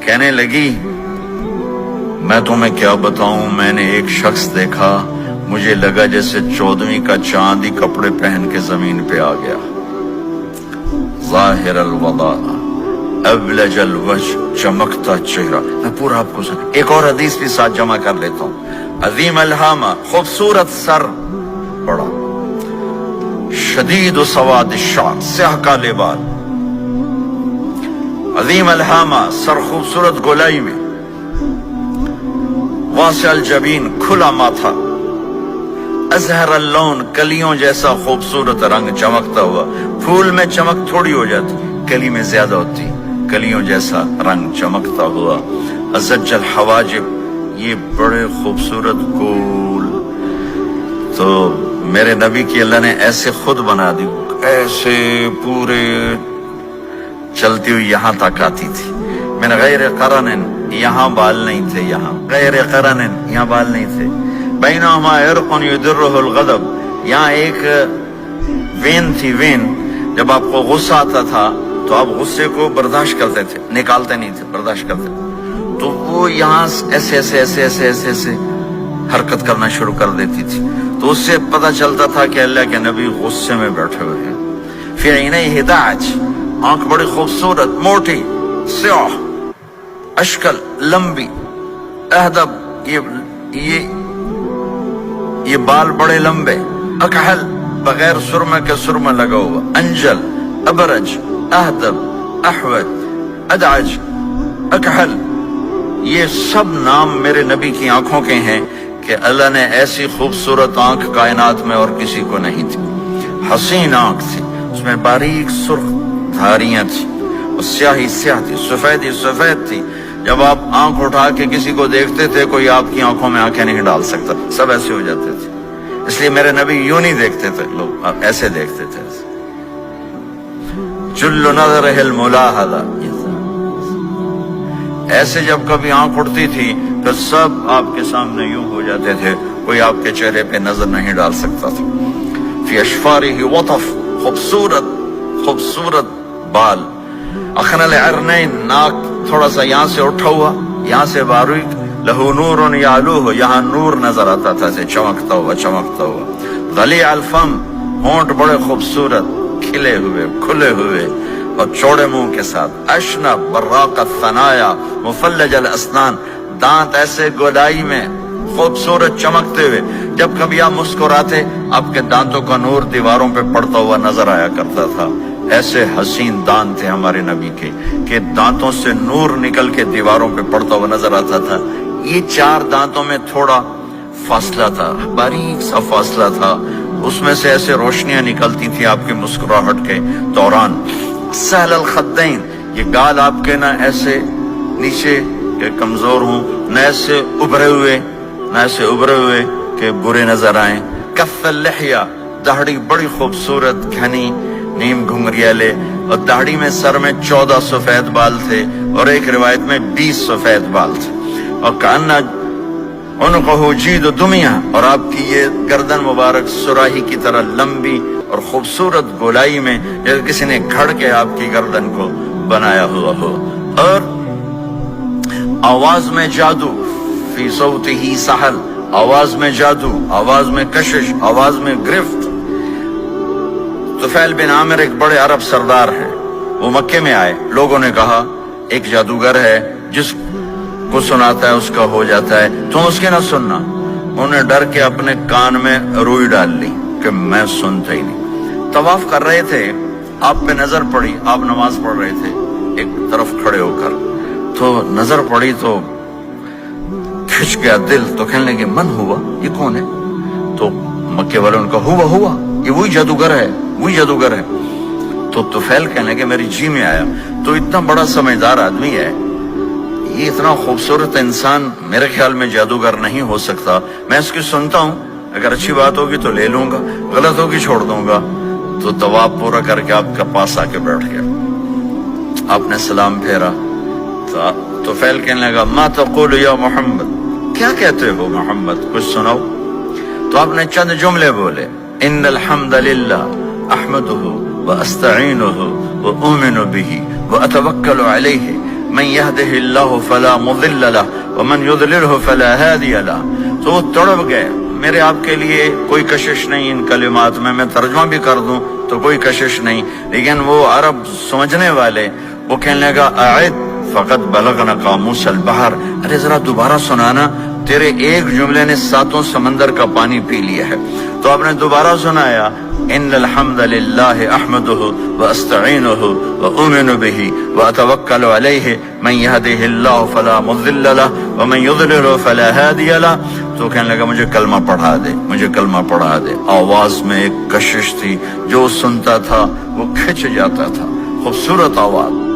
کہنے لگی میں تمہیں کیا بتاؤں، میں نے ایک شخص دیکھا، مجھے لگا جیسے 14ویں کا چاند ہی کپڑے پہن کے زمین پہ آ گیا، ظاہر الوضاء ابلج الوجہ، چمکتا چہرہ۔ میں پورا آپ کو ایک اور حدیث بھی ساتھ جمع کر لیتا ہوں۔ عظیم الہامہ، خوبصورت سر، بڑا شدید سواد الشعر، سیاہ کالے بال، عظیم الہامہ، سر خوبصورت گولائی میں، واسع الجبین، کھلا ماتھا، ازہر اللون، کلیوں جیسا خوبصورت رنگ، چمکتا ہوا۔ پھول میں چمک تھوڑی ہو جاتی، کلی میں زیادہ ہوتی، کلیوں جیسا رنگ، چمکتا ہوا۔ ازج الحواجب، یہ بڑے خوبصورت گول۔ تو میرے نبی کی اللہ نے ایسے خود بنا دی، ایسے پورے چلتی ہوئی یہاں تک آتی تھی۔ من غیر قرن، یہاں بال نہیں تھے، یہاں غیر قرن، یہاں بال نہیں تھے۔ بینہما عرق یدرہ الغضب، یہاں ایک وین تھی، وین، جب آپ کو غصہ آتا تھا تو آپ غصے کو برداشت کرتے تھے، نکالتے نہیں تھے، برداشت کرتے تھے، تو وہ یہاں ایسے ایسے ایسے ایسے ایسے ایسے حرکت کرنا شروع کر دیتی تھی، تو اس سے پتہ چلتا تھا کہ اللہ کے نبی غصے میں بیٹھے ہوئے ہیں۔ فی عینیہ داج، آنکھ بڑی خوبصورت، موٹی، سیاہ، اشکل، لمبی، اہدب، یہ بال بڑے لمبے، اکحل، بغیر سرمے کے سرمہ لگا ہوا، انجل، ابرج، اہدب، احوت، ادعج، اکحل، یہ سب نام میرے نبی کی آنکھوں کے ہیں کہ اللہ نے ایسی خوبصورت آنکھ کائنات میں اور کسی کو نہیں تھی۔ حسین آنکھ تھی، اس میں باریک سرخ دھاریاں تھی، اور سیاہی سیاہ تھی، سفید ہی سفید تھی۔ جب آپ آنکھ اٹھا کے کسی کو دیکھتے تھے، کوئی آپ کی آنکھوں میں آنکھیں نہیں ڈال سکتا، سب ایسے ہو جاتے تھے۔ اس لیے میرے نبی یوں نہیں دیکھتے تھے، لوگ ایسے دیکھتے تھے۔ جل نظرہ الملاحظہ، ایسے جب کبھی آنکھ اٹھتی تھی تو سب آپ کے سامنے یوں ہو جاتے تھے، کوئی آپ کے چہرے پہ نظر نہیں ڈال سکتا تھا۔ فی اشفارہ وطف، خوبصورت خوبصورت بال، اخن العرنین، ناک تھوڑا سا یہاں سے اٹھا ہوا، یہاں سے باریک، لہو نور یعلوہ، یہاں نور نظر آتا تھا، سے چمکتا ہوا چمکتا ہوا۔ غلیظ الفم، ہونٹ بڑے خوبصورت، کھلے ہوئے کھلے ہوئے اور چوڑے منہ کے ساتھ۔ اشنب براق الثنایا، مفلج الاسنان، دانت ایسے گولائی میں خوبصورت چمکتے ہوئے، جب کبھی آپ مسکراتے آپ کے دانتوں کا نور دیواروں پہ پڑتا ہوا نظر آیا کرتا تھا۔ ایسے حسین دانت تھے ہمارے نبی کے کہ دانتوں سے نور نکل کے دیواروں پہ پڑتا ہوا نظر آتا تھا۔ یہ 4 دانتوں میں تھوڑا فاصلہ تھا، باریک سا فاصلہ تھا، اس میں سے ایسے روشنیاں نکلتی تھی آپ کی مسکراہٹ کے دوران۔ سہل الخدین، یہ گال آپ کے نہ ایسے نیچے کہ کمزور ہوں، نہ ایسے ابھرے ہوئے کہ برے نظر آئیں۔ کف اللحیہ، داڑھی بڑی خوبصورت گھنی، نیم گھنگریالے، اور داڑھی میں سر میں 14 سفید بال تھے، اور ایک روایت میں 20 سفید بال تھے۔ اور کأن عنقہ جید دمیہ، اور آپ کی یہ گردن مبارک سراہی کی طرح لمبی اور خوبصورت گولائی میں، جیسے کسی نے گھڑ کے آپ کی گردن کو بنایا ہوا ہو۔ اور آواز میں جادو، فی صوتہ سحل، آواز میں جادو، آواز میں کشش، آواز میں گرفت۔ طفیل بن عامر ایک بڑے عرب سردار ہیں، وہ مکے میں آئے، لوگوں نے کہا ایک جادوگر ہے جس کو سناتا ہے اس کا ہو جاتا ہے، تم اس کے نہ سننا۔ انہوں نے ڈر کے اپنے کان میں روئی ڈال لی کہ میں سنتا ہی نہیں۔ طواف کر رہے تھے، آپ پہ نظر پڑی، آپ نماز پڑھ رہے تھے ایک طرف کھڑے ہو کر، تو نظر پڑی تو کھچ گیا دل، تو کہنے لگے من ہوا، یہ کون ہے؟ تو مکے والوں نے کہا ہوا یہ وہی جادوگر ہے۔ تو طفیل کہنے لگے میری جی میں آیا، تو اتنا بڑا سمجھدار آدمی ہے، یہ اتنا خوبصورت انسان میرے خیال میں جادوگر نہیں ہو سکتا، میں اس کی سنتا ہوں، اگر اچھی بات ہوگی تو لے لوں گا، غلط ہوگی چھوڑ دوں گا۔ تو طواف پورا کر کے آپ کے پاس آ کے بیٹھ گیا، آپ نے سلام پھیرا، تو فیل کہنے لگا ما تقول یا محمد، کیا کہتے ہو محمد، کچھ سناؤ۔ تو آپ نے چند جملے بولے، ان الحمد للہ احمدہ واستعینہ واؤمن بہ واتوکل علیہ من يهده الله فلا مضل له ومن يضلله فلا هادي له. تو وہ تڑپ گئے. میرے آپ کے لیے کوئی کشش نہیں ان کلمات میں ترجمہ بھی کر دوں تو کوئی کشش نہیں، لیکن وہ عرب سمجھنے والے وہ کہنے لگا اعد فقط بلغنا قاموس البحر، ارے ذرا دوبارہ سنانا، تیرے ایک جملے نے 7 سمندر کا پانی پی لیا ہے. تو آپ نے دوبارہ سنایا ان الحمد للہ احمده واستعینه واؤمن به واتوکل علیہ من يهده الله فلا مضل له ومن يضلل فلا هادی له. تو کہنے لگا مجھے کلمہ پڑھا دے، مجھے کلمہ پڑھا دے. آواز میں ایک کشش تھی، جو سنتا تھا وہ کھچ جاتا تھا. خوبصورت آواز.